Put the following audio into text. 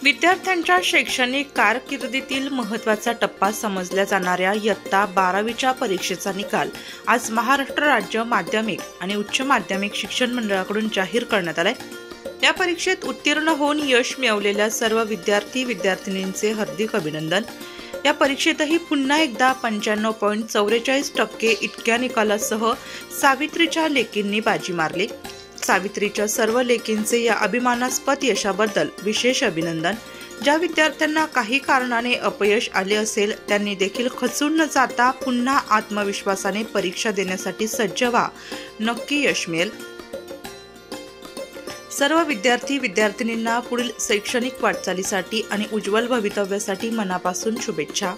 विद्यार्थ्यांच्या शैक्षणिक कारकिर्दीतील महत्त्वाचा टप्पा समजल्या जाणाऱ्या इयत्ता 12वीच्या परीक्षेचा निकाल आज महाराष्ट्र राज्य माध्यमिक आणि उच्च माध्यमिक शिक्षण मंडळाकडून जाहीर करण्यात आलाय। या परीक्षेत उत्तीर्ण होऊन यश मिळवलेल्या सर्व विद्यार्थी-विद्यार्थिनींचे हार्दिक अभिनंदन। या परीक्षेतही पुन्हा एकदा 95.44% इतक्या निकालासह सावित्रीच्या लेकींनी बाजी मारली। सावित्रीच्या सर्व लेकींचे या अभिमानास्पद यशाबद्दल विशेष अभिनंदन। ज्या विद्यार्थ्यांना काही कारणाने अपयश आले असेल त्यांनी देखील खचून न जाता पुन्हा आत्मविश्वासाने परीक्षा देण्यासाठी सज्ज व्हा, नक्की यश मिळेल। सर्व विद्यार्थी-विद्यार्थिनींना पुढील शैक्षणिक वाटचालीसाठी आणि उज्ज्वल भवितव्यासाठी मनापासून शुभेच्छा।